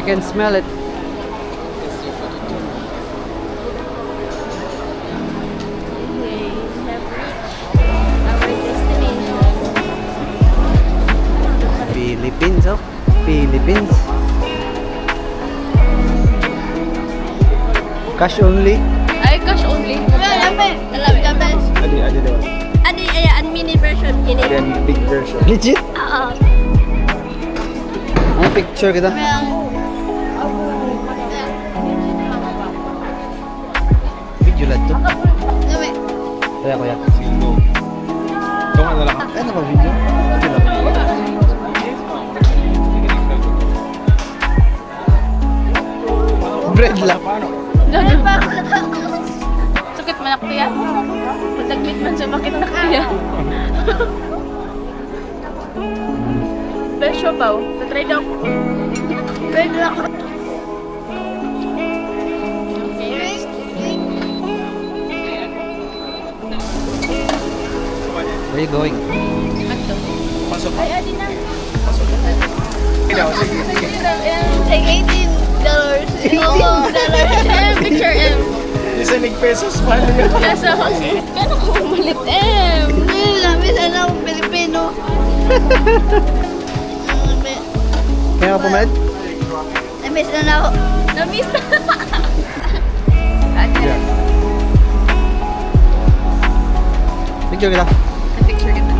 can smell it. We have reached our destination. Philippines, oh. Philippines. Cash only. Ay, cash only. Adi daw. An mini version. Then big version. Legit? Ano picture kita? Video lang to. Kaya kuya. Singo. Tunga na lang. Ano ba video? Video lang. Bread lang. Sakit man ako yan. Mataglit man sa bakit na kaya. Besyo ba? Tatry daw. Try daw. Where you going? Ato. Pasok. Ay, adi na. Ikaw, sige. Take $18. Picture M. Isa pesos pa niya. Kaso, kano ko umalit M? Lamis na akong Pilipino. Kaya ka pumalit? Namiss na ako. Namiss na. Picture kita. Picture kita.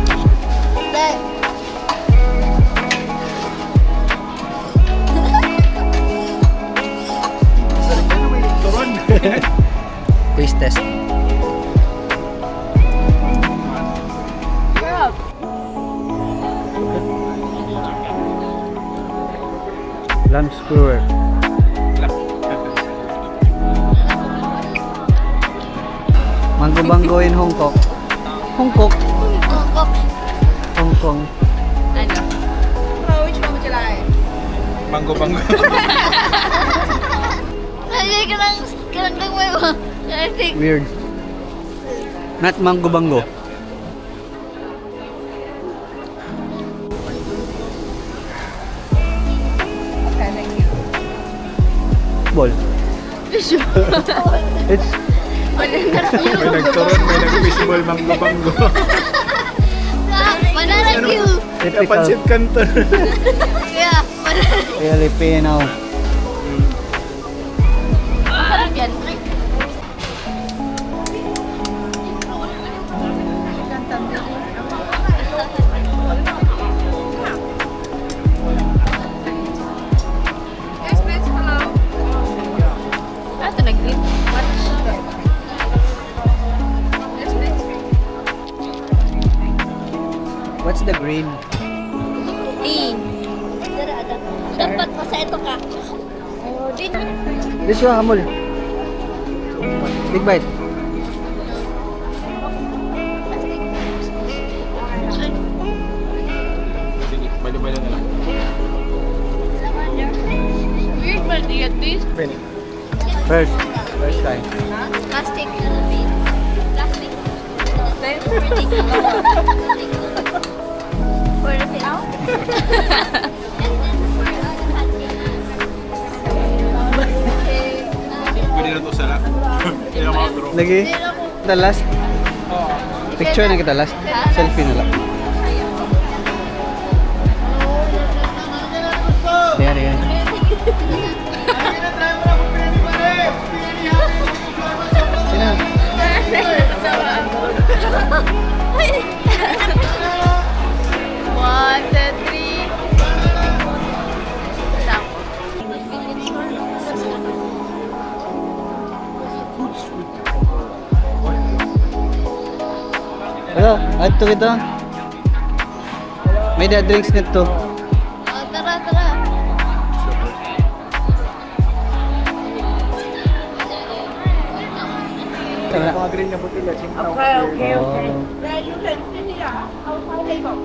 Turon. Taste test. Sarap. Lamb skewer. Mango Bango in Hong Kong. Hong Kong. Hong Kong. Ano? Oh, which one would you like? Bango. Ay, kanang gawin mo. I think. Weird. Not Mango Bango. Ball. Fish. It's May nagturon, may nag-fishball bango. Banana cue. typical Pansit Canton. Yeah, banana. Filipino. Masarap yan. Ah, ito nag-green. Watch. What's the green? Dapat pa sa ito ka. Oh, din. This one, Amol. Big bite. Sige, balik-balik na lang. Weird man di this. Benny. First time. Plastic. Plastic. For the thing out? Pwede na ito sarap. Hindi na makadro. Lagi. The last. Picture na kita last. Selfie na lang. There, there. Sino? One, two, three. Ano? Add to kita. May drinks nito. Tara, tara. Tara. Mga green na butila. Okay. Oh. There you can sit here outside table.